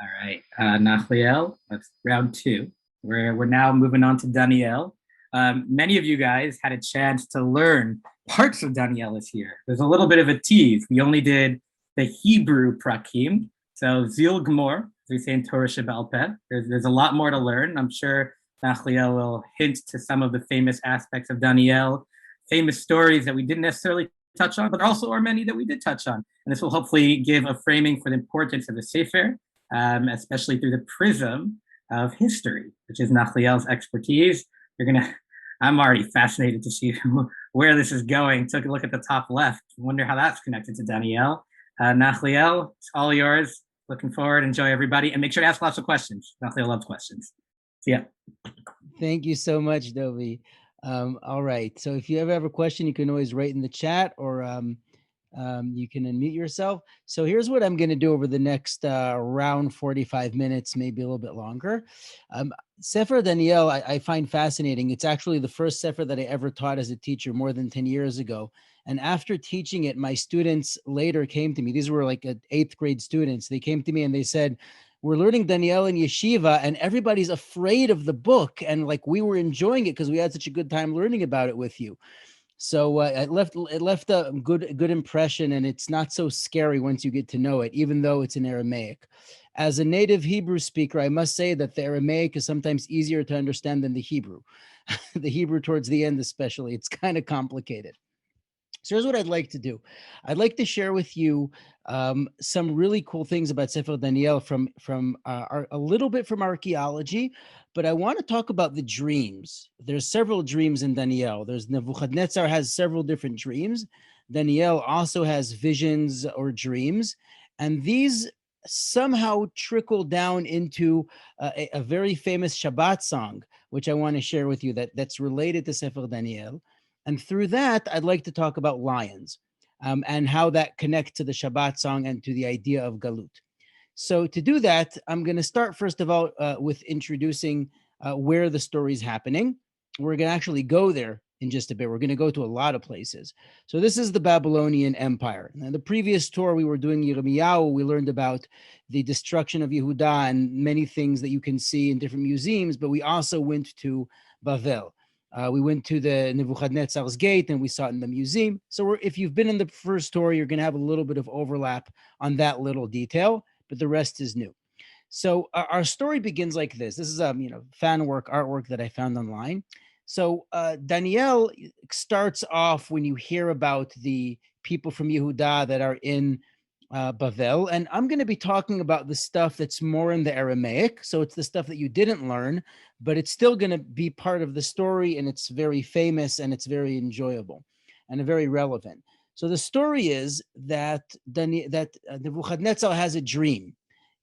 All right, Nachliel, that's round two. We're now moving on to Daniel. Many of you guys had a chance to learn parts of Daniel this year. There's a little bit of a tease. We only did the Hebrew prakim, so Zil Gmor, as we say in Torah Shebaal Peh. There's a lot more to learn. I'm sure Nachliel will hint to some of the famous aspects of Daniel, famous stories that we didn't necessarily touch on, but also are many that we did touch on. And this will hopefully give a framing for the importance of the Sefer, especially through the prism of history, which is Nachliel's expertise. I'm already fascinated to see where this is going. Took a look at the top left. Wonder how that's connected to Daniel. Nachliel, it's all yours. Looking forward. Enjoy, everybody. And make sure to ask lots of questions. Nachliel loves questions. See ya. Thank you so much, Dovi. All right. So if you ever have a question, you can always write in the chat or you can unmute yourself. So here's what I'm going to do over the next around 45 minutes, maybe a little bit longer. Sefer Daniel, I find fascinating. It's actually the first Sefer that I ever taught as a teacher more than 10 years ago. And after teaching it, my students later came to me. These were like 8th grade students. They came to me and they said, we're learning Daniel in yeshiva and everybody's afraid of the book. And like we were enjoying it because we had such a good time learning about it with you. So it left a good impression, and it's not so scary once you get to know it, even though it's in Aramaic. As a native Hebrew speaker, I must say that the Aramaic is sometimes easier to understand than the Hebrew. The Hebrew towards the end especially, it's kind of complicated. So here's what I'd like to do. I'd like to share with you some really cool things about Sefer Daniel from a little bit from archaeology, but I want to talk about the dreams. There's several dreams in Daniel. There's Nebuchadnezzar has several different dreams. Daniel also has visions or dreams, and these somehow trickle down into a very famous Shabbat song, which I want to share with you that's related to Sefer Daniel. And through that, I'd like to talk about lions and how that connects to the Shabbat song and to the idea of Galut. So to do that, I'm going to start first of all with introducing where the story is happening. We're going to actually go there in just a bit. We're going to go to a lot of places. So this is the Babylonian Empire. Now, the previous tour we were doing Yirmiyahu, we learned about the destruction of Yehuda and many things that you can see in different museums, but we also went to Bavel. We went to the Nebuchadnezzar's gate and we saw it in the museum. So if you've been in the first tour, you're going to have a little bit of overlap on that little detail, but the rest is new. So our story begins like this. This is fan work, artwork that I found online. So Daniel starts off when you hear about the people from Yehuda that are in Bavel, and I'm going to be talking about the stuff that's more in the Aramaic. So it's the stuff that you didn't learn, but it's still going to be part of the story, and it's very famous and it's very enjoyable and very relevant. So the story is that Nebuchadnezzar has a dream.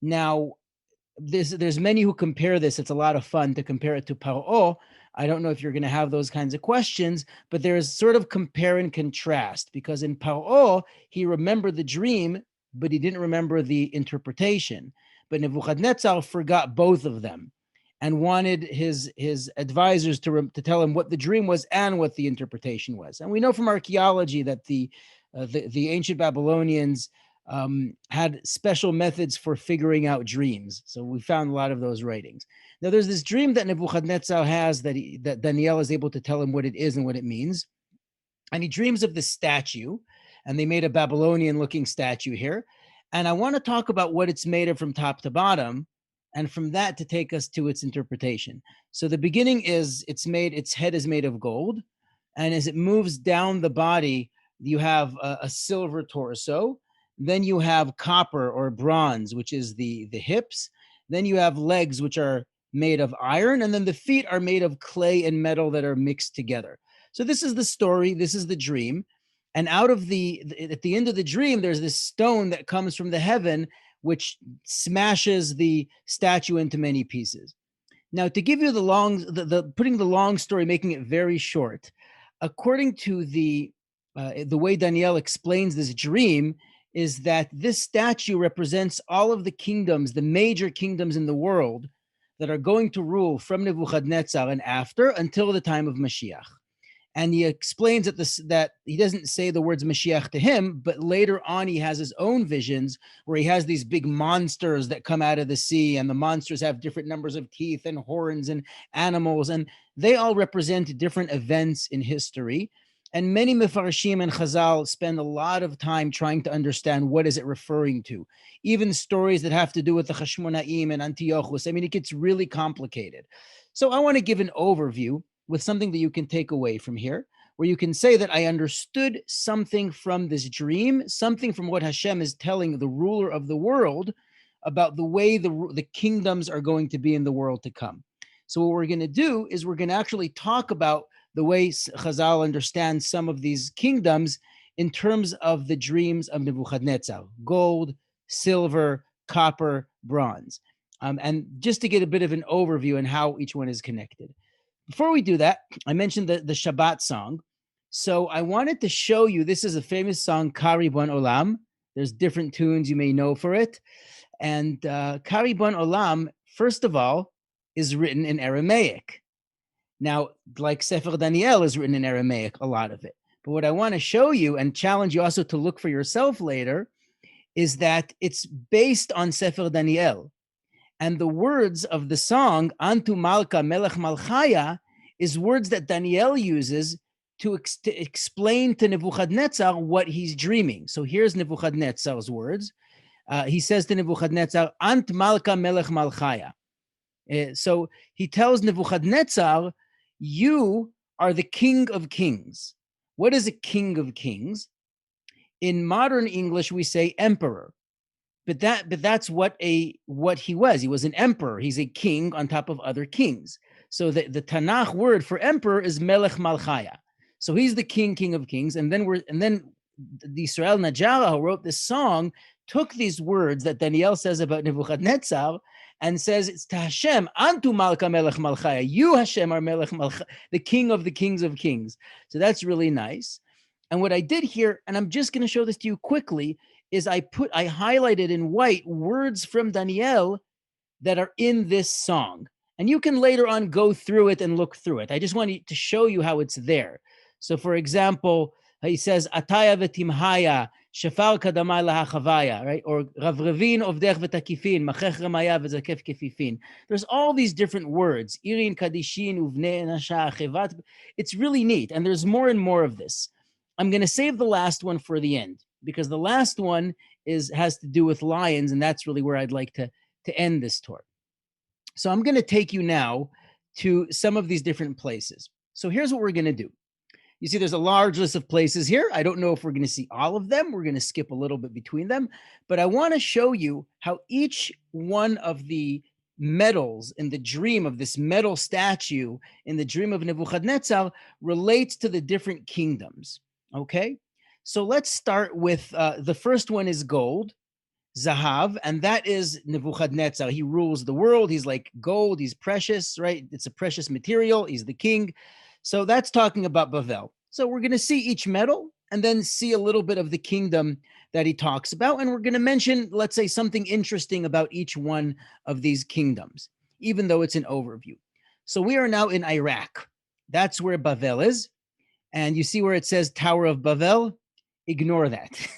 Now, there's many who compare this. It's a lot of fun to compare it to Paro. I don't know if you're going to have those kinds of questions, but there's sort of compare and contrast, because in Paro, he remembered the dream, but he didn't remember the interpretation. But Nebuchadnezzar forgot both of them and wanted his advisors to tell him what the dream was and what the interpretation was. And we know from archaeology that the ancient Babylonians had special methods for figuring out dreams. So we found a lot of those writings. Now there's this dream that Nebuchadnezzar has that Daniel is able to tell him what it is and what it means. And he dreams of this statue, and they made a Babylonian looking statue here. And I want to talk about what it's made of from top to bottom, and from that to take us to its interpretation. So the beginning is its head is made of gold. And as it moves down the body, you have a silver torso. Then you have copper or bronze, which is the hips. Then you have legs, which are made of iron. And then the feet are made of clay and metal that are mixed together. So this is the story. This is the dream. And at the end of the dream, there's this stone that comes from the heaven, which smashes the statue into many pieces. Now, to give you putting the long story, making it very short, according to the way Daniel explains this dream, is that this statue represents all of the kingdoms, the major kingdoms in the world that are going to rule from Nebuchadnezzar and after until the time of Mashiach. And he explains that he doesn't say the words Mashiach to him, but later on he has his own visions where he has these big monsters that come out of the sea, and the monsters have different numbers of teeth and horns and animals, and they all represent different events in history. And many Mefarshim and Chazal spend a lot of time trying to understand what is it referring to. Even stories that have to do with the Hashmonaim and Antiochus. I mean, it gets really complicated. So I want to give an overview with something that you can take away from here, where you can say that I understood something from this dream, something from what Hashem is telling the ruler of the world about the way the kingdoms are going to be in the world to come. So what we're going to do is we're going to actually talk about the way Chazal understands some of these kingdoms in terms of the dreams of Nebuchadnezzar: gold, silver, copper, bronze. And just to get a bit of an overview on how each one is connected. Before we do that, I mentioned the Shabbat song. So I wanted to show you, this is a famous song, Kariban Olam. There's different tunes you may know for it. And Kariban Olam, first of all, is written in Aramaic. Now, like Sefer Daniel is written in Aramaic, a lot of it. But what I want to show you and challenge you also to look for yourself later is that it's based on Sefer Daniel. And the words of the song, Antu Malka Melech Malchaya, is words that Daniel uses to explain to Nebuchadnezzar what he's dreaming. So here's Nebuchadnezzar's words. He says to Nebuchadnezzar, Ant Malka Melech Malchaya. So he tells Nebuchadnezzar, you are the king of kings. What is a king of kings? In modern English, we say emperor. But that's what he was. He was an emperor. He's a king on top of other kings. So the Tanach word for emperor is Melech Malchaya. So he's the king of kings. And then the Israel Najara, who wrote this song, took these words that Daniel says about Nebuchadnezzar and says it's to Hashem, Antu Malka Melech Malchaya. You, Hashem, are Melech Malchaya, the king of the kings of kings. So that's really nice. And what I did here, and I'm just going to show this to you quickly, is I highlighted in white words from Daniel that are in this song. And you can later on go through it and look through it. I just wanted to show you how it's there. So for example, he says, Ataya v'timhaya, shafar kadama lahachavaya, right? Or ravrevin ovdech v'takifin, machech ramaya v'zakef kefifin. There's all these different words. Irin kadishin uvne nasha chevat. It's really neat. And there's more and more of this. I'm going to save the last one for the end, because the last one has to do with lions, and that's really where I'd like to end this tour. So I'm going to take you now to some of these different places. So here's what we're going to do. You see, there's a large list of places here. I don't know if we're going to see all of them. We're going to skip a little bit between them, but I want to show you how each one of the metals in the dream of this metal statue in the dream of Nebuchadnezzar relates to the different kingdoms. Okay, so let's start with the first one is gold, Zahav, and that is Nebuchadnezzar. He rules the world. He's like gold. He's precious, right? It's a precious material. He's the king. So that's talking about Bavel. So we're going to see each metal and then see a little bit of the kingdom that he talks about. And we're going to mention, let's say, something interesting about each one of these kingdoms, even though it's an overview. So we are now in Iraq. That's where Bavel is. And you see where it says Tower of Bavel? Ignore that.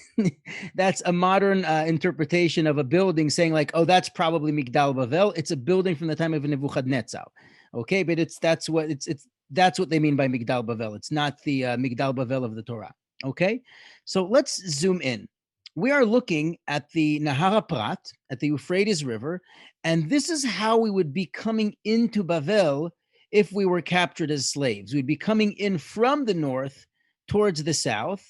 That's a modern interpretation of a building saying like, oh, that's probably Migdal Bavel. It's a building from the time of Nebuchadnezzar. Okay, but that's what they mean by Migdal Bavel. It's not the Migdal Bavel of the Torah. Okay, so let's zoom in. We are looking at the Nahara Prat, at the Euphrates River, and this is how we would be coming into Bavel if we were captured as slaves. We'd be coming in from the north towards the south,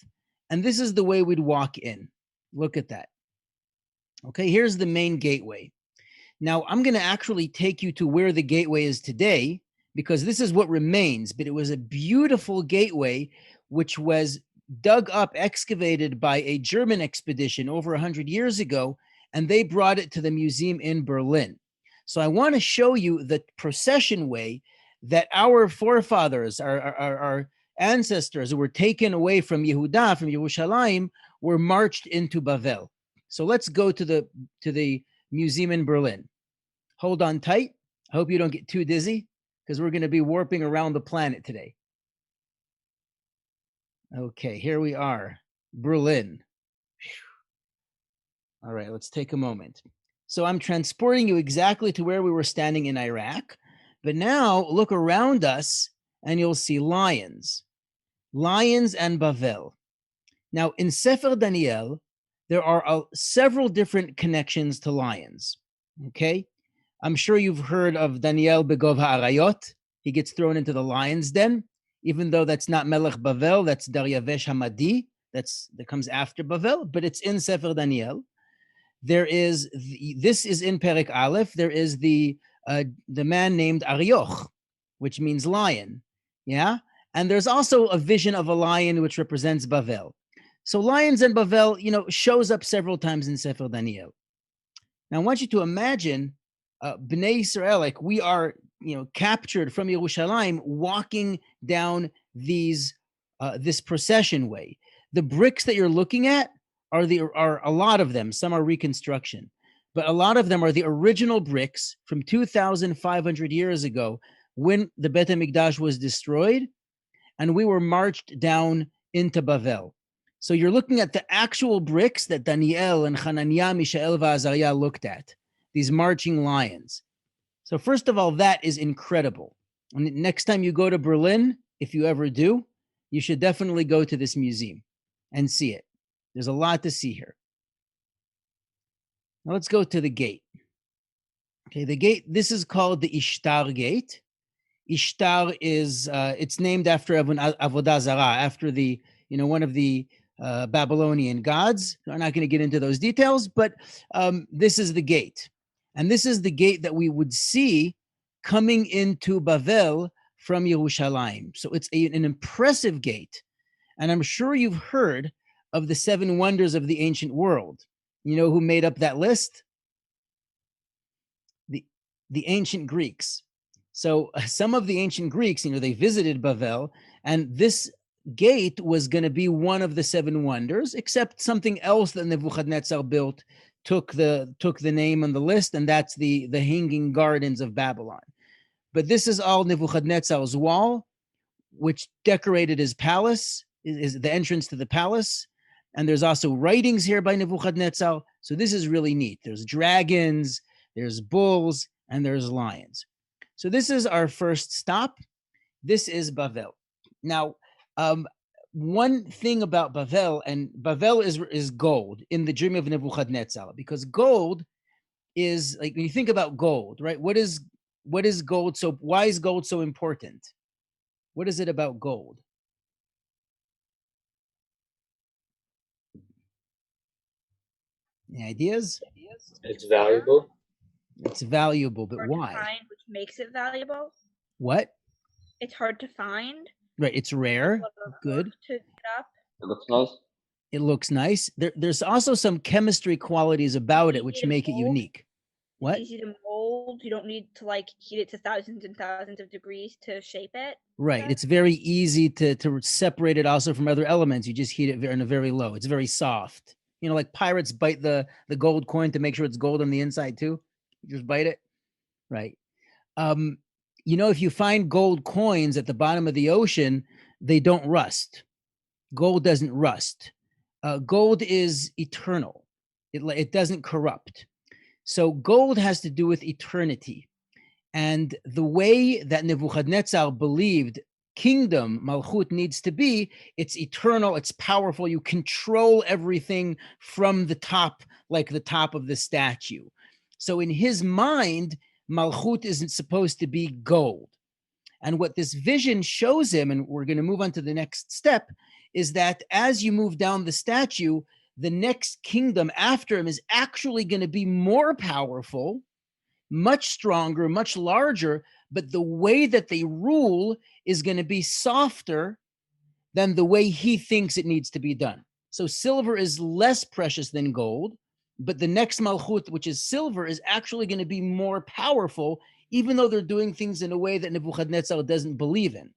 and this is the way we'd walk in. Look at that. Okay, here's the main gateway. Now, I'm going to actually take you to where the gateway is today, because this is what remains, but it was a beautiful gateway which was dug up, excavated by a German expedition over 100 years ago, and they brought it to the museum in Berlin. So I want to show you the procession way that our forefathers, our ancestors who were taken away from Yehuda, from Yerushalayim, were marched into Bavel. So let's go to the museum in Berlin. Hold on tight. I hope you don't get too dizzy, because we're going to be warping around the planet today. Okay, here we are, Berlin. All right, let's take a moment. So I'm transporting you exactly to where we were standing in Iraq, but now look around us and you'll see lions and Bavel. Now in Sefer Daniel, there are several different connections to lions. Okay, I'm sure you've heard of Daniel Begov Ha'arayot. He gets thrown into the lion's den, even though that's not Melech Bavel, that's Daryavesh Hamadi. That comes after Bavel, but it's in Sefer Daniel. There is this is in Perek Aleph. There is the man named Arioch, which means lion. Yeah, and there's also a vision of a lion which represents Bavel. So lions and Bavel, shows up several times in Sefer Daniel. Now I want you to imagine Bnei Israel, like we are, captured from Yerushalayim, walking down this procession way. The bricks that you're looking at are a lot of them. Some are reconstruction, but a lot of them are the original bricks from 2,500 years ago when the Beit HaMikdash was destroyed, and we were marched down into Bavel. So you're looking at the actual bricks that Daniel and Hananiah, Mishael, and Azariah looked at, these marching lions. So first of all, that is incredible. And next time you go to Berlin, if you ever do, you should definitely go to this museum and see it. There's a lot to see here. Now let's go to the gate. Okay, the gate, this is called the Ishtar Gate. Ishtar is, it's named after Avodah Zarah, after the, one of the Babylonian gods. I'm not going to get into those details, but this is the gate. And this is the gate that we would see coming into Bavel from Yerushalayim. So it's an impressive gate. And I'm sure you've heard of the 7 wonders of the ancient world. You know who made up that list? The ancient Greeks. So some of the ancient Greeks, they visited Bavel, and this gate was going to be one of the 7 wonders, except something else that Nebuchadnezzar built took the name on the list, and that's the Hanging Gardens of Babylon. But this is all Nebuchadnezzar's wall, which decorated his palace, is the entrance to the palace. And there's also writings here by Nebuchadnezzar. So this is really neat. There's dragons, there's bulls, and there's lions. So this is our first stop. This is Bavel. Now, one thing about Bavel, and Bavel is gold in the dream of Nebuchadnezzar, because gold is, like, when you think about gold, right? What is gold? So why is gold so important? What is it about gold? Any ideas? It's valuable. It's valuable, but hard why? To find, which makes it valuable. What? It's hard to find. Right, it's rare. Good. To get up. It looks nice. It looks nice. There's also some chemistry qualities about it which make it unique. What? It's easy to mold. You don't need to heat it to thousands and thousands of degrees to shape it. Right. It's very easy to separate it also from other elements. You just heat it in a very low. It's very soft. Like pirates bite the gold coin to make sure it's gold on the inside too. You just bite it. Right. If you find gold coins at the bottom of the ocean, they don't rust. Gold doesn't rust. Gold is eternal. It doesn't corrupt. So gold has to do with eternity. And the way that Nebuchadnezzar believed kingdom, Malchut, needs to be, it's eternal, it's powerful. You control everything from the top, like the top of the statue. So in his mind, Malchut isn't supposed to be gold. And what this vision shows him, and we're going to move on to the next step, is that as you move down the statue, the next kingdom after him is actually going to be more powerful, much stronger, much larger, but the way that they rule is going to be softer than the way he thinks it needs to be done. So silver is less precious than gold, but the next Malchut, which is silver, is actually going to be more powerful, even though they're doing things in a way that Nebuchadnezzar doesn't believe in,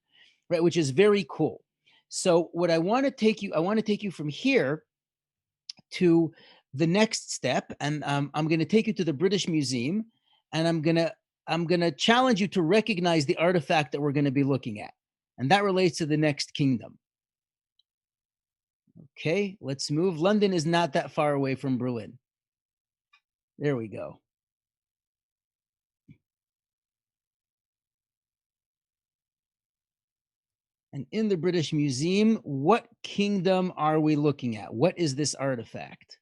right? Which is very cool. So what I want to take you from here to the next step, and I'm going to take you to the British Museum, and I'm going to challenge you to recognize the artifact that we're going to be looking at, and that relates to the next kingdom. Okay, let's move. London is not that far away from Berlin. There we go. And in the British Museum, what kingdom are we looking at? What is this artifact?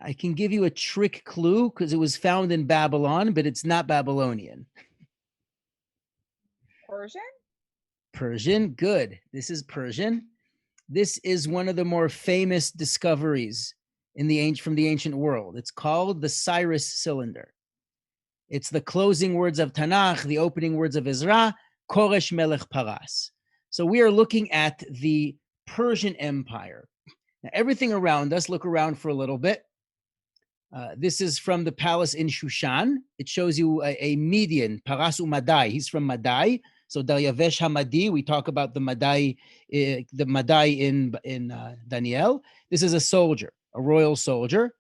I can give you a trick clue because it was found in Babylon, but it's not Babylonian. Persian? Persian, good. This is Persian. This is one of the more famous discoveries from the ancient world. It's called the Cyrus Cylinder. It's the closing words of Tanach, the opening words of Ezra, Koresh Melech Paras. So we are looking at the Persian Empire. Now, everything around us, look around for a little bit. This is from the palace in Shushan. It shows you a Median, Parasu Madai. He's from Madai. So Daryavesh Hamadi, we talk about the Madai in Daniel. This is a soldier, a royal soldier.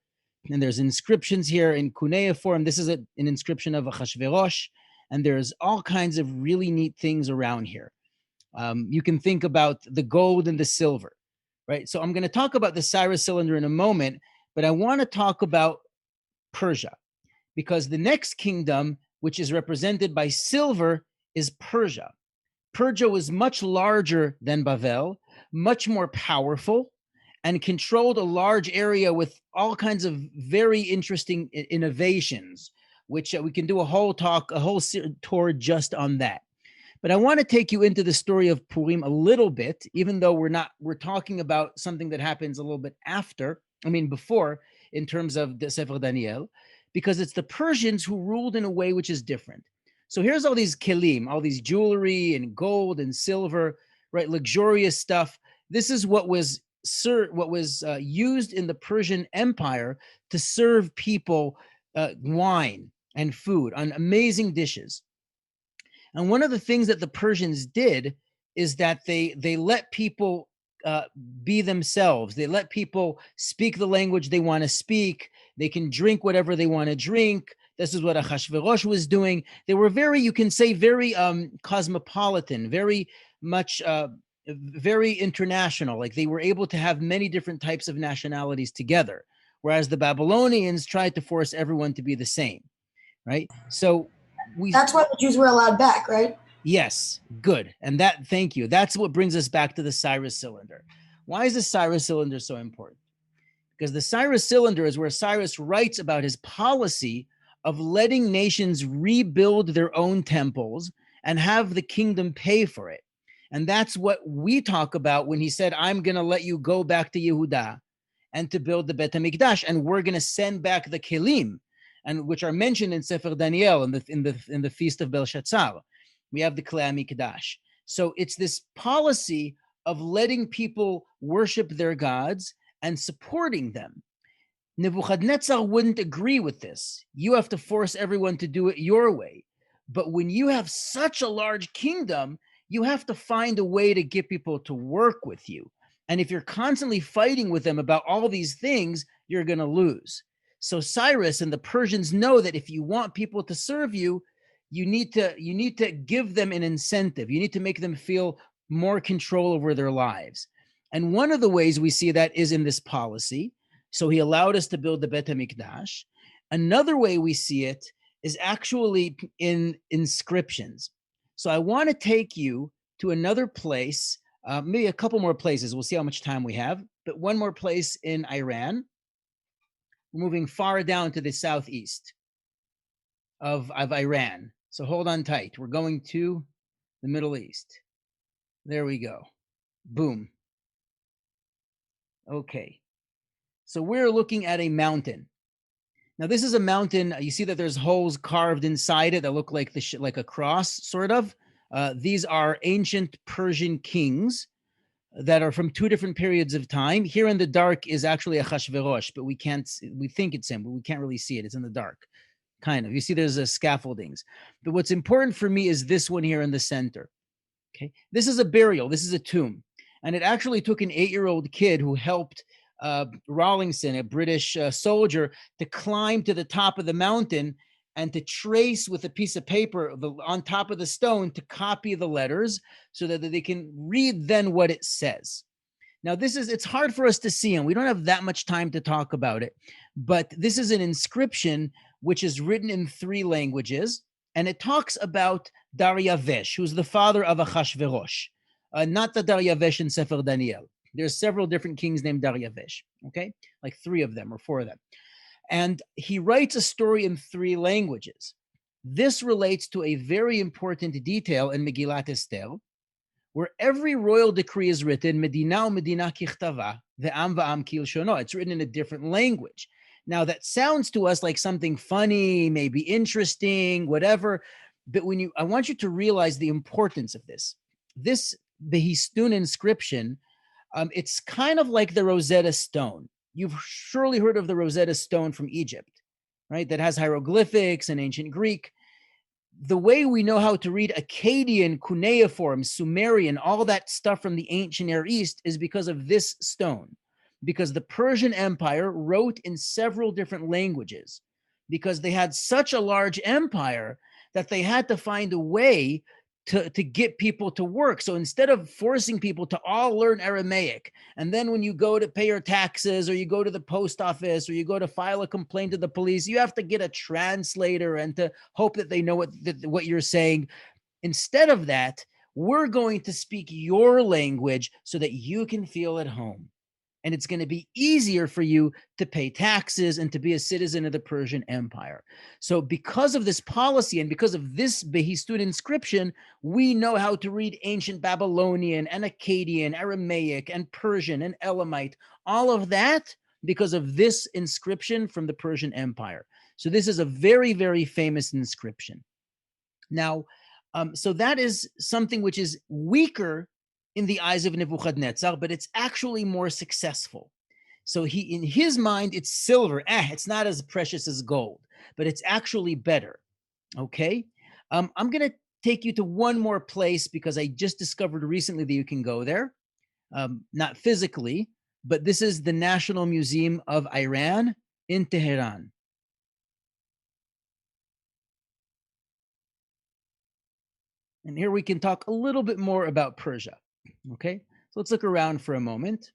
And there's inscriptions here in cuneiform. This is an inscription of Achashverosh. And there's all kinds of really neat things around here. You can think about the gold and the silver, right? So I'm going to talk about the Cyrus Cylinder in a moment, but I want to talk about Persia, because the next kingdom, which is represented by silver, is Persia. Persia was much larger than Bavel, much more powerful, and controlled a large area with all kinds of very interesting innovations, which we can do a whole tour just on that. But I want to take you into the story of Purim a little bit, even though we're talking about something that happens a little bit before, in terms of the Sefer Daniel, because it's the Persians who ruled in a way which is different. So here's all these kelim, all these jewelry and gold and silver, right? Luxurious stuff. This is what was used in the Persian Empire to serve people wine and food on amazing dishes. And one of the things that the Persians did is that they let people be themselves. They let people speak the language they want to speak. They can drink whatever they want to drink. This is what Achashverosh was doing. They were very cosmopolitan, very much, very international. Like they were able to have many different types of nationalities together, whereas the Babylonians tried to force everyone to be the same, right? So that's why the Jews were allowed back, right? Yes, good. And thank you. That's what brings us back to the Cyrus Cylinder. Why is the Cyrus Cylinder so important? Because the Cyrus Cylinder is where Cyrus writes about his policy of letting nations rebuild their own temples and have the kingdom pay for it. And that's what we talk about when he said, I'm going to let you go back to Yehuda and to build the Bet HaMikdash, and we're going to send back the kelim, and which are mentioned in Sefer Daniel in the feast of Belshazzar. We have the Klei HaMikdash. So it's this policy of letting people worship their gods and supporting them. Nebuchadnezzar wouldn't agree with this. You have to force everyone to do it your way. But when you have such a large kingdom, you have to find a way to get people to work with you. And if you're constantly fighting with them about all these things, you're going to lose. So Cyrus and the Persians know that if you want people to serve you, you need to give them an incentive. You need to make them feel more control over their lives. And one of the ways we see that is in this policy. So he allowed us to build the Bet HaMikdash. Another way we see it is actually in inscriptions. So I want to take you to another place, maybe a couple more places. We'll see how much time we have, but one more place in Iran. We're moving far down to the southeast of Iran. So hold on tight. We're going to the Middle East. There we go. Boom. Okay. So we're looking at a mountain. Now this is a mountain. You see that there's holes carved inside it that look like like a cross, sort of. These are ancient Persian kings that are from two different periods of time. Here in the dark is actually Achashverosh, but we think it's him, but we can't really see it. It's in the dark. Kind of. You see there's scaffoldings. But what's important for me is this one here in the center. Okay. This is a burial. This is a tomb. And it actually took an 8-year-old kid who helped Rawlinson, a British soldier, to climb to the top of the mountain and to trace with a piece of paper on top of the stone to copy the letters so that they can read then what it says. Now, it's hard for us to see, and we don't have that much time to talk about it, but this is an inscription which is written in 3 languages, and it talks about Daryavesh, who's the father of Achashverosh, not the Daryavesh in Sefer Daniel. There's several different kings named Daryavesh, okay? Like 3 of them or 4 of them. And he writes a story in 3 languages. This relates to a very important detail in Megillat Esther, where every royal decree is written, Medina Medina kichtava, ve'am va'am kilshono. It's written in a different language. Now, that sounds to us like something funny, maybe interesting, whatever. But I want you to realize the importance of this. This Behistun inscription, it's kind of like the Rosetta Stone. You've surely heard of the Rosetta Stone from Egypt, right? That has hieroglyphics and ancient Greek. The way we know how to read Akkadian, cuneiform, Sumerian, all that stuff from the ancient Near East is because of this stone. Because the Persian Empire wrote in several different languages. Because they had such a large empire that they had to find a way to get people to work. So instead of forcing people to all learn Aramaic, and then when you go to pay your taxes or you go to the post office or you go to file a complaint to the police, you have to get a translator and to hope that they know what you're saying. Instead of that, we're going to speak your language so that you can feel at home. And it's going to be easier for you to pay taxes and to be a citizen of the Persian Empire. So because of this policy and because of this Behistun inscription, we know how to read ancient Babylonian and Akkadian, Aramaic and Persian and Elamite, all of that because of this inscription from the Persian Empire. So this is a very, very famous inscription. Now, so that is something which is weaker in the eyes of Nebuchadnezzar, but it's actually more successful. So in his mind, it's silver. It's not as precious as gold, but it's actually better. Okay. I'm going to take you to one more place because I just discovered recently that you can go there. Not physically, but this is the National Museum of Iran in Tehran. And here we can talk a little bit more about Persia. Okay, so let's look around for a moment.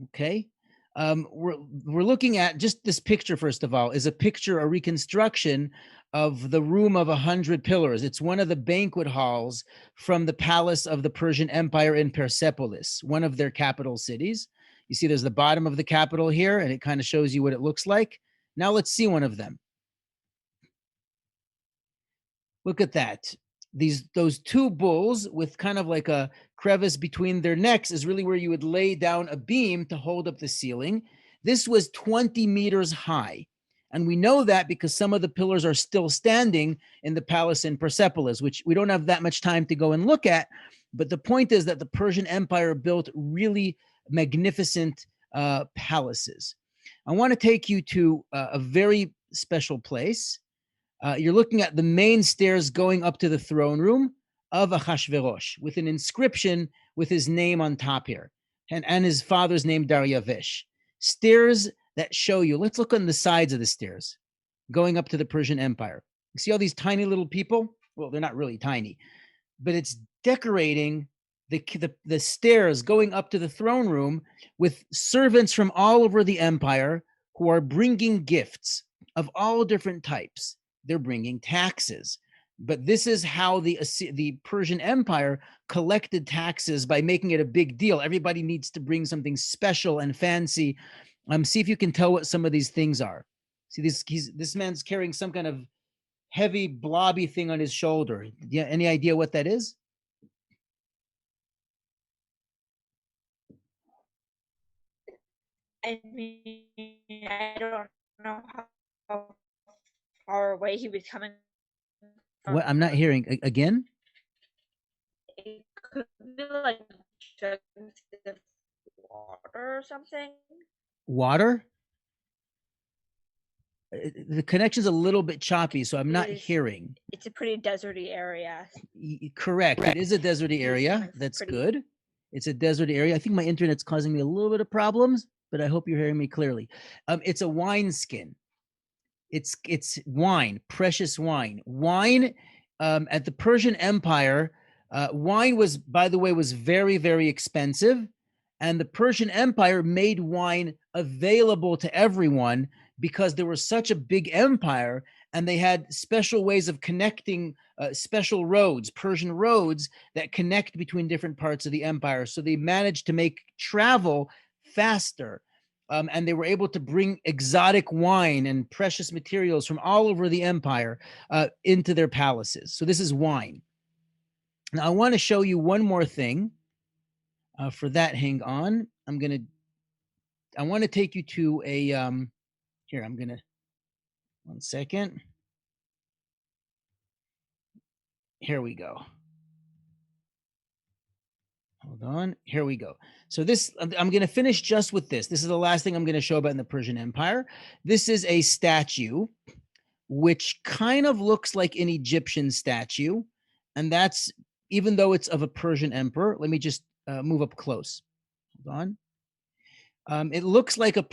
Okay, we're looking at just this picture. First of all, is a reconstruction of the Room of 100 Pillars. It's one of the banquet halls from the palace of the Persian Empire in Persepolis, one of their capital cities. You see, there's the bottom of the capital here, and it kind of shows you what it looks like. Now let's see one of them. Look at that. Those 2 bulls with kind of like a crevice between their necks is really where you would lay down a beam to hold up the ceiling. This was 20 meters high. And we know that because some of the pillars are still standing in the palace in Persepolis, which we don't have that much time to go and look at. But the point is that the Persian Empire built really magnificent palaces. I want to take you to a very special place. You're looking at the main stairs going up to the throne room of Achashverosh with an inscription with his name on top here and his father's name, Daryavesh. Stairs that show you, let's look on the sides of the stairs going up to the Persian Empire. You see all these tiny little people? Well, they're not really tiny, but it's decorating the stairs going up to the throne room with servants from all over the empire who are bringing gifts of all different types. They're bringing taxes. But this is how the Persian Empire collected taxes, by making it a big deal. Everybody needs to bring something special and fancy. See if you can tell what some of these things are. See, this man's carrying some kind of heavy blobby thing on his shoulder. Yeah, any idea what that is? I mean, I don't know how far away he was coming from. What? I'm not hearing. Again? It could be like jugs of water or something. Water? The connection's a little bit choppy, so I'm not hearing. It's a pretty deserty area. Correct. It is a deserty area. That's good. It's a deserty area. I think my internet's causing me a little bit of problems, but I hope you're hearing me clearly. It's a wineskin. It's wine, precious wine. Wine at the Persian Empire, wine was, by the way, was very, very expensive. And the Persian Empire made wine available to everyone because there was such a big empire, and they had special ways of connecting, special roads, Persian roads that connect between different parts of the empire. So they managed to make travel faster. And they were able to bring exotic wine and precious materials from all over the empire into their palaces. So this is wine. Now I want to show you one more thing. For that, hang on. I want to take you to a, here, one second. Here we go. Hold on. Here we go. So this, I'm going to finish just with this. This is the last thing I'm going to show about in the Persian Empire. This is a statue, which kind of looks like an Egyptian statue. And that's, even though it's of a Persian emperor. Let me just move up close. Hold on. It looks like a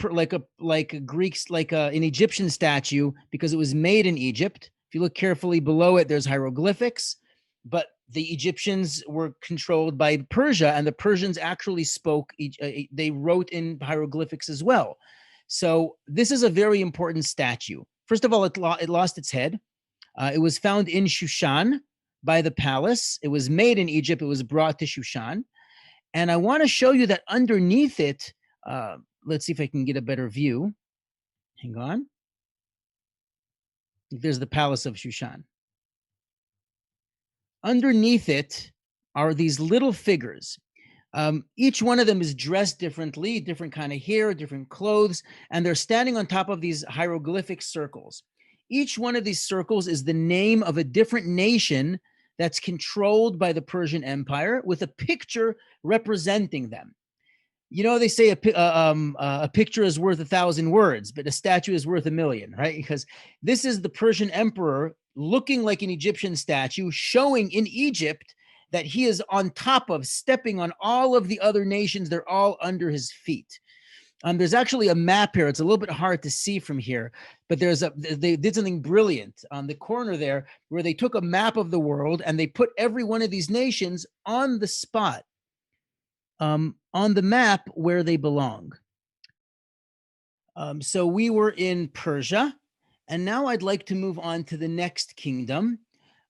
Greek's, an Egyptian statue because it was made in Egypt. If you look carefully below it, there's hieroglyphics, but the Egyptians were controlled by Persia, and the Persians actually spoke, they wrote in hieroglyphics as well. So this is a very important statue. First of all, it lost its head. It was found in Shushan by the palace. It was made in Egypt. It was brought to Shushan. And I want to show you that underneath it, let's see if I can get a better view. Hang on. There's the palace of Shushan. Underneath it are these little figures. Each one of them is dressed differently, different kind of hair, different clothes, and they're standing on top of these hieroglyphic circles. Each one of these circles is the name of a different nation that's controlled by the Persian Empire with a picture representing them. You know, they say a picture is worth 1,000 words, but a statue is worth 1,000,000, right? Because this is the Persian emperor looking like an Egyptian statue, showing in Egypt that he is on top of, stepping on all of the other nations. They're all under his feet. There's actually a map here. It's a little bit hard to see from here, but they did something brilliant on the corner there where they took a map of the world and they put every one of these nations on the spot, on the map where they belong. So we were in Persia, and now I'd like to move on to the next kingdom.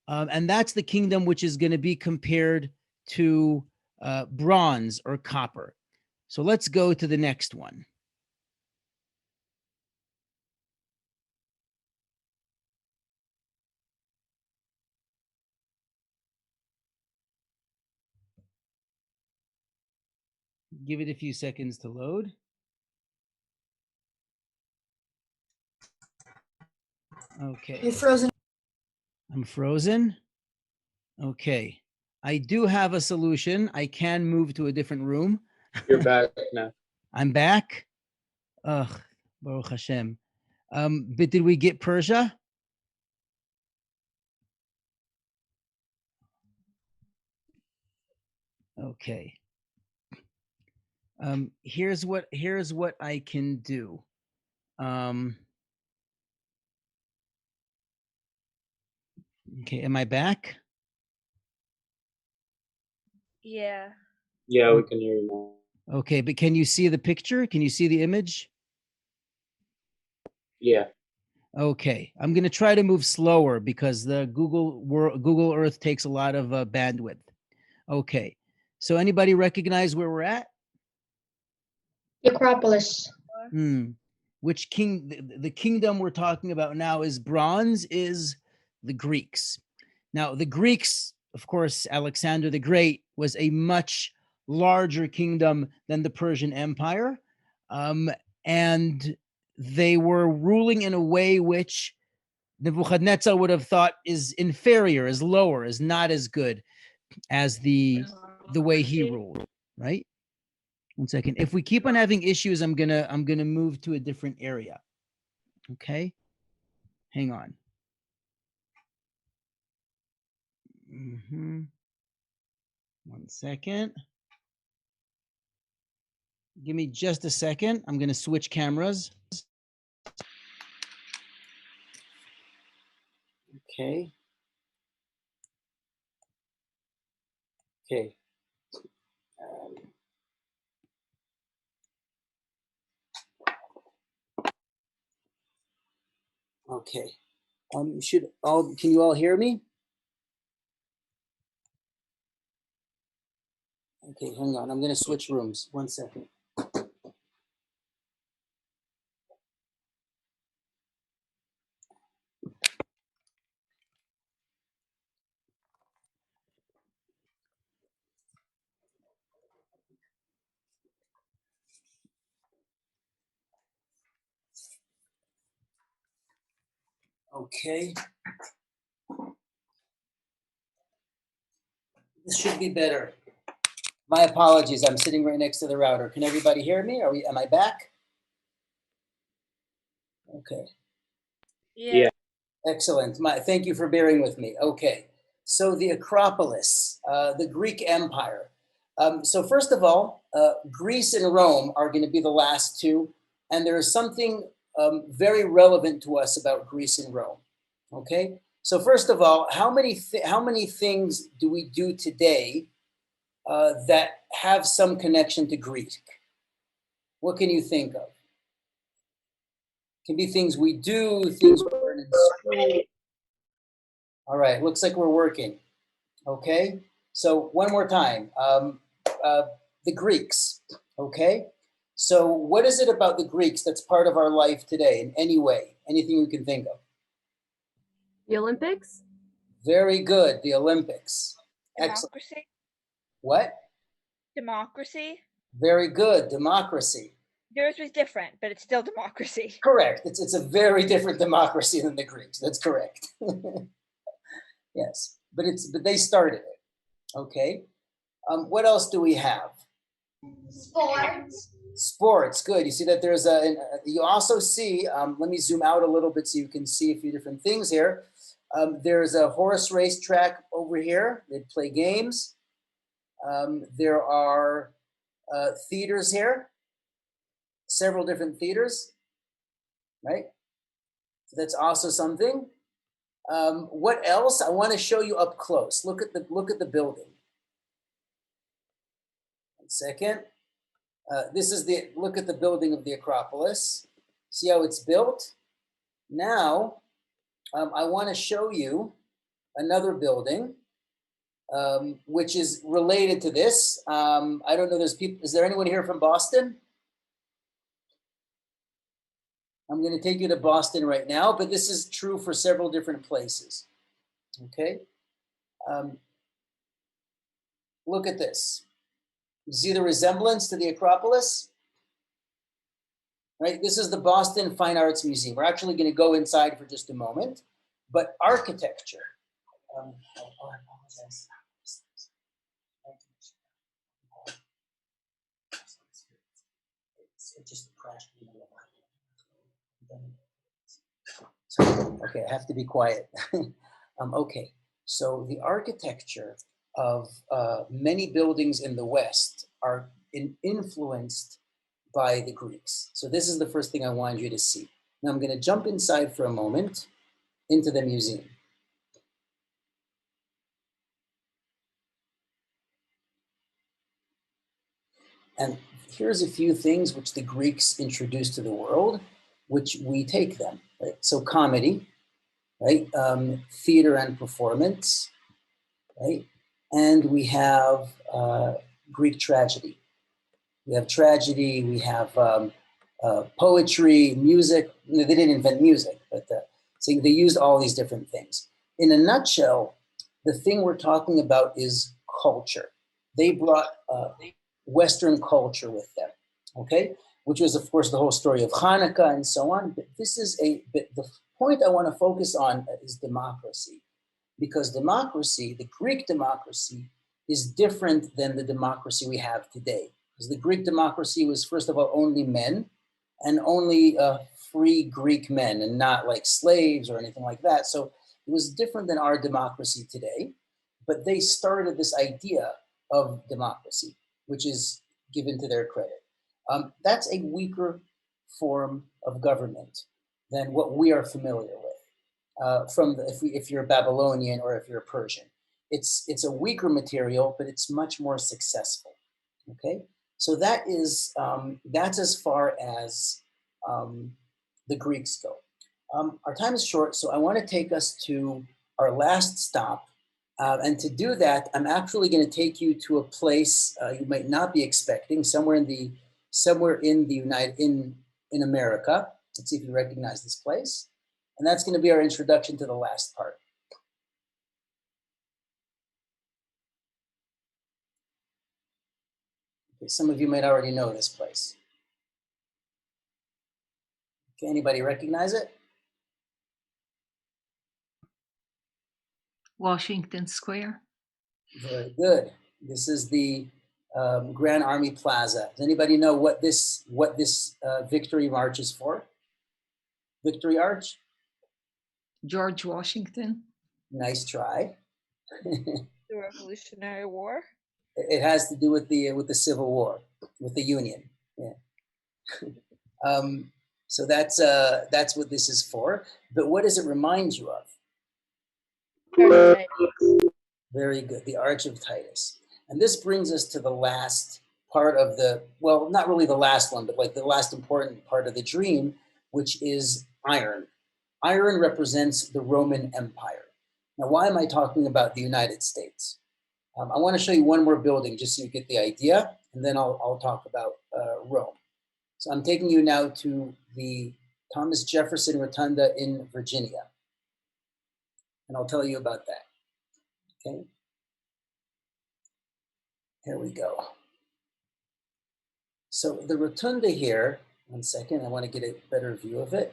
And that's the kingdom which is going to be compared to bronze or copper. So let's go to the next one. Give it a few seconds to load. Okay. You're frozen. I'm frozen. Okay. I do have a solution. I can move to a different room. You're back now. I'm back. Ugh, Baruch Hashem. But did we get Persia? Okay. Here's what I can do. Okay, am I back? Yeah. Yeah, we can hear you now. Okay, but can you see the picture? Can you see the image? Yeah. Okay, I'm going to try to move slower because the Google Earth takes a lot of bandwidth. Okay, so anybody recognize where we're at? Acropolis. Which the kingdom we're talking about now is bronze, is the Greeks. Now, the Greeks, of course, Alexander the Great was a much larger kingdom than the Persian Empire. And they were ruling in a way which Nebuchadnezzar would have thought is inferior, is lower, is not as good as the way he ruled, right? One second. If we keep on having issues, I'm gonna move to a different area. Okay, hang on. One second. Give me just a second. I'm gonna switch cameras. Okay. Okay. Okay. Can you all hear me? Okay, hang on. I'm going to switch rooms. 1 second. Okay. This should be better. My apologies. I'm sitting right next to the router. Can everybody hear me? Am I back? Okay. Yeah. Excellent. Thank you for bearing with me. Okay. So the Acropolis, the Greek Empire. So first of all, Greece and Rome are going to be the last two. And there is something very relevant to us about Greece and Rome. Okay. So first of all, how many things do we do today that have some connection to Greek? What can you think of? Can be things we do, things we learn in school. All right, looks like we're working. Okay, so one more time. The Greeks, okay? So what is it about the Greeks that's part of our life today in any way? Anything you can think of? The Olympics? Very good, the Olympics. Excellent. Democracy. What? Democracy. Very good, democracy. Yours was different, but it's still democracy. Correct, it's a very different democracy than the Greeks, that's correct. Yes, but they started it, okay? What else do we have? Sports. Sports, good. You see that there's you also see, let me zoom out a little bit so you can see a few different things here. There's a horse race track over here. They play games. There are theaters here, several different theaters, right? So that's also something. What else? I want to show you up close. Look at the building. 1 second. This is look at the building of the Acropolis. See how it's built? Now, I want to show you another building, which is related to this. I don't know, is there anyone here from Boston? I'm going to take you to Boston right now, but this is true for several different places. Okay. Look at this. You see the resemblance to the Acropolis? Right? This is the Boston Fine Arts Museum. We're actually going to go inside for just a moment. But architecture. I apologize. It just crashed. Okay, I have to be quiet. Okay, so the architecture of many buildings in the West are influenced by the Greeks. So this is the first thing I wanted you to see. Now I'm going to jump inside for a moment into the museum. And here's a few things which the Greeks introduced to the world, which we take them. Right? So comedy, right? Theater and performance, right? And we have Greek tragedy. We have tragedy, we have poetry, music. They didn't invent music, but so they used all these different things. In a nutshell, the thing we're talking about is culture. They brought Western culture with them, okay? Which was, of course, the whole story of Hanukkah and so on. But this is the point I want to focus on is democracy. Because democracy, the Greek democracy, is different than the democracy we have today. Because the Greek democracy was, first of all, only men and only free Greek men and not like slaves or anything like that. So it was different than our democracy today. But they started this idea of democracy, which is given to their credit. That's a weaker form of government than what we are familiar with. if you're Babylonian or if you're Persian. It's a weaker material, but it's much more successful. Okay, so that's as far as the Greeks go. Our time is short, so I want to take us to our last stop. And to do that, I'm actually going to take you to a place you might not be expecting, somewhere in the in America. Let's see if you recognize this place. And that's going to be our introduction to the last part. Okay, some of you might already know this place. Okay, anybody recognize it? Washington Square. Very good. This is the Grand Army Plaza. Does anybody know what this Victory March is for? Victory Arch? George Washington. Nice try. The Revolutionary War. It has to do with the Civil War, with the Union. Yeah. So that's what this is for. But what does it remind you of? Very good, the Arch of Titus. And this brings us to the last part of well, not really the last one, but like the last important part of the dream, which is iron. Iron represents the Roman Empire. Now, why am I talking about the United States? I want to show you one more building just so you get the idea, and then I'll talk about Rome. So I'm taking you now to the Thomas Jefferson Rotunda in Virginia, and I'll tell you about that. Okay. Here we go. So the rotunda here, one second, I want to get a better view of it,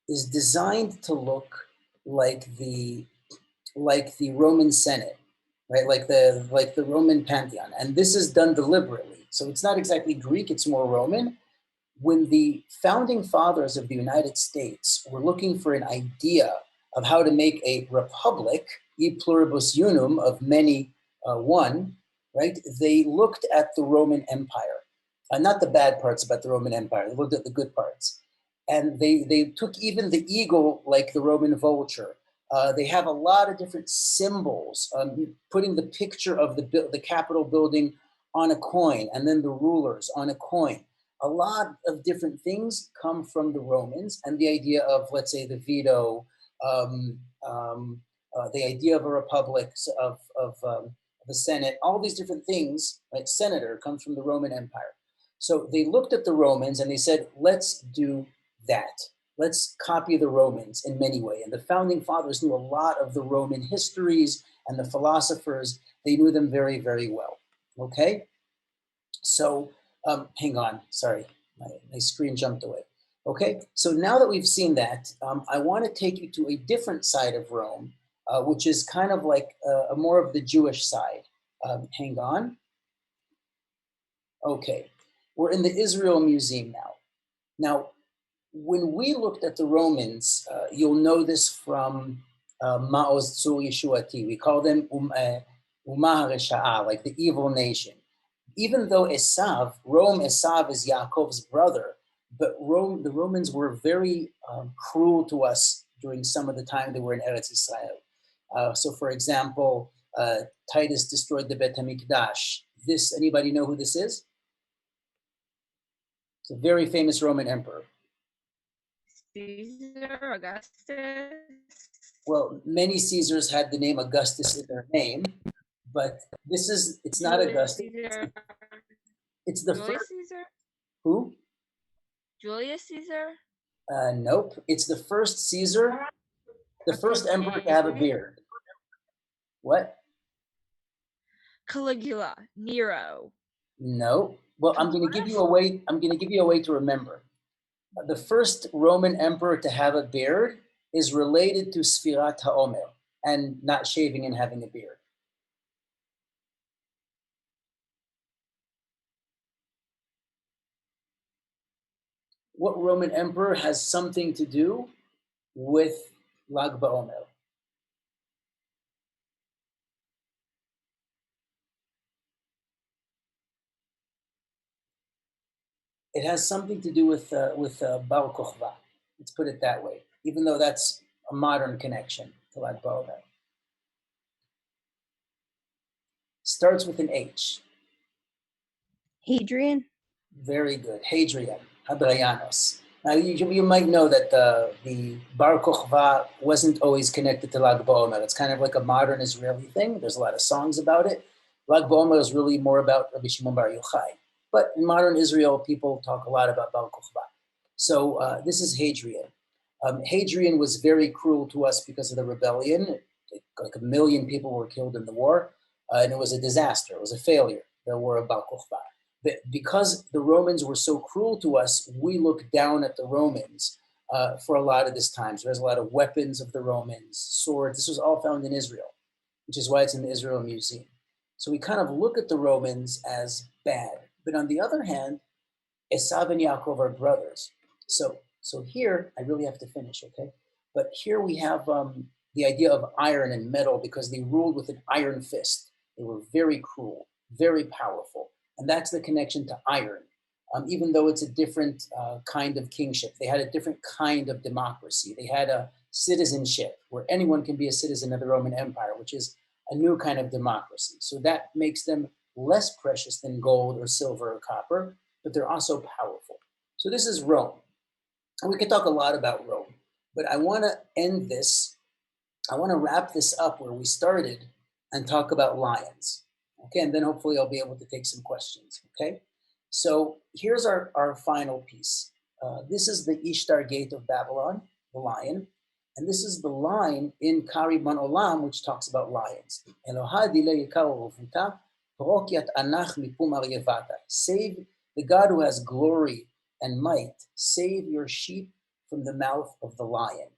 is designed to look like the Roman Senate, right? Like the Roman Pantheon. And this is done deliberately. So it's not exactly Greek, it's more Roman. When the founding fathers of the United States were looking for an idea of how to make a republic, e pluribus unum, of many one, right? They looked at the Roman Empire. Not the bad parts about the Roman Empire, they looked at the good parts. And they took even the eagle, like the Roman vulture. They have a lot of different symbols, putting the picture of the Capitol building on a coin, and then the rulers on a coin. A lot of different things come from the Romans, and the idea of, let's say, the veto, the idea of a republic, of the Senate, all these different things, like senator, comes from the Roman Empire. So they looked at the Romans and they said, let's do that. Let's copy the Romans in many ways. And the founding fathers knew a lot of the Roman histories, and the philosophers, they knew them very, very well. Okay? So, hang on, sorry, my screen jumped away. Okay, so now that we've seen that, I want to take you to a different side of Rome, which is kind of like more of the Jewish side. Hang on. Okay, we're in the Israel Museum now. Now, when we looked at the Romans, you'll know this from Mao's Tzur Yeshuati. We call them Umah HaResha'a, like the evil nation. Even though Rome Esav is Yaakov's brother, but the Romans were very cruel to us during some of the time they were in Eretz Israel. So for example, Titus destroyed the Bet HaMikdash. Anybody know who this is? It's a very famous Roman emperor. Caesar, Augustus. Well, many Caesars had the name Augustus in their name, but it's not Augustus. Caesar. It's the Julius first. Caesar? Who? Julius Caesar? Nope. It's the first Caesar, the first emperor to have a beard. What? Caligula, Nero. No. Well, I'm going to give you a way. I'm going to give you a way to remember. The first Roman emperor to have a beard is related to Sfirat HaOmer and not shaving and having a beard. What Roman emperor has something to do with Lag BaOmer? It has something to do with Bar Kokhba. Let's put it that way. Even though that's a modern connection to Lag BaOmer? Starts with an H. Hadrian. Very good. Hadrian, Hadrianos. Now, you might know that the Bar Kokhba wasn't always connected to Lag BaOmer. It's kind of like a modern Israeli thing. There's a lot of songs about it. Lag BaOmer is really more about Rabbi Shimon Bar Yochai. But in modern Israel, people talk a lot about Bar Kokhba. So this is Hadrian. Hadrian was very cruel to us because of the rebellion. Like 1 million people were killed in the war, and it was a disaster. It was a failure, the war of Bar Kokhba. Because the Romans were so cruel to us, we look down at the Romans for a lot of this time. So there's a lot of weapons of the Romans, swords. This was all found in Israel, which is why it's in the Israel Museum. So we kind of look at the Romans as bad. But on the other hand, Esav and Yaakov are brothers. So here, I really have to finish, okay? But here we have the idea of iron and metal because they ruled with an iron fist. They were very cruel, very powerful. And that's the connection to iron. Even though it's a different kind of kingship, they had a different kind of democracy. They had a citizenship where anyone can be a citizen of the Roman Empire, which is a new kind of democracy. So that makes them less precious than gold or silver or copper, but they're also powerful. So this is Rome. And we could talk a lot about Rome, but I want to end this. I want to wrap this up where we started and talk about lions. Okay, and then hopefully I'll be able to take some questions, okay? So here's our final piece. This is the Ishtar Gate of Babylon, the lion, and this is the line in Kariban Olam, which talks about lions. Save the God who has glory and might, save your sheep from the mouth of the lion.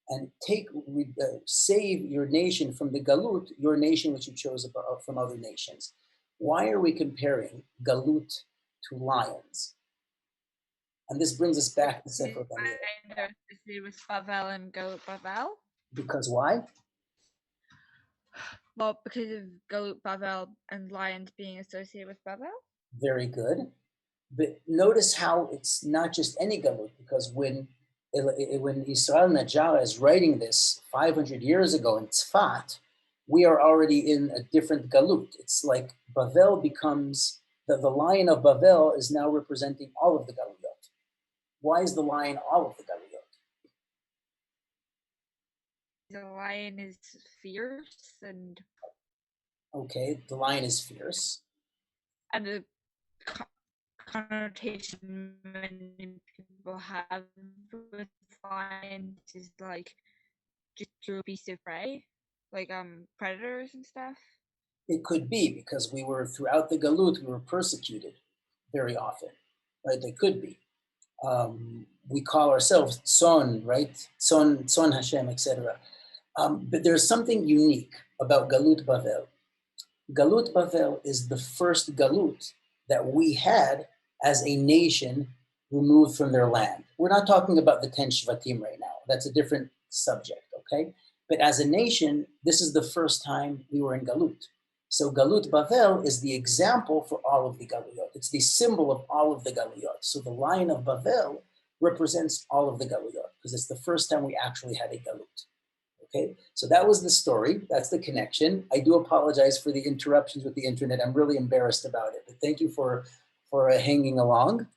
And save your nation from the Galut, your nation which you chose from other nations. Why are we comparing Galut to lions? And this brings us back to Sefer Daniel. With Bavel and Galut Bavel. Because why? Well, because of Galut Bavel and lions being associated with Bavel. Very good. But notice how it's not just any Galut, because when Israel Najara is writing this 500 years ago in Tzfat, we are already in a different Galut. It's like Bavel becomes, the lion of Bavel is now representing all of the Galuyot. Why is the lion all of the Galuyot? The lion is fierce and... Okay, the lion is fierce. And the connotation many people have with lions is like just a beast of prey, like predators and stuff. It could be because we were throughout the Galut, we were persecuted very often, right? They could be. We call ourselves Tzon, right? Tzon Hashem, etc. But there's something unique about Galut Bavel. Galut Bavel is the first Galut that we had as a nation removed from their land. We're not talking about the 10 Shvatim right now. That's a different subject, okay? But as a nation, this is the first time we were in Galut. So Galut Bavel is the example for all of the Galuyot. It's the symbol of all of the Galuyot. So the Lion of Bavel represents all of the Galuyot because it's the first time we actually had a Galut. Okay, so that was the story. That's the connection. I do apologize for the interruptions with the internet. I'm really embarrassed about it, but thank you for hanging along.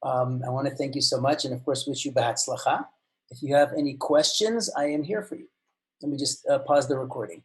I want to thank you so much, and of course, wish you b'hatzlacha. If you have any questions, I am here for you. Let me just pause the recording.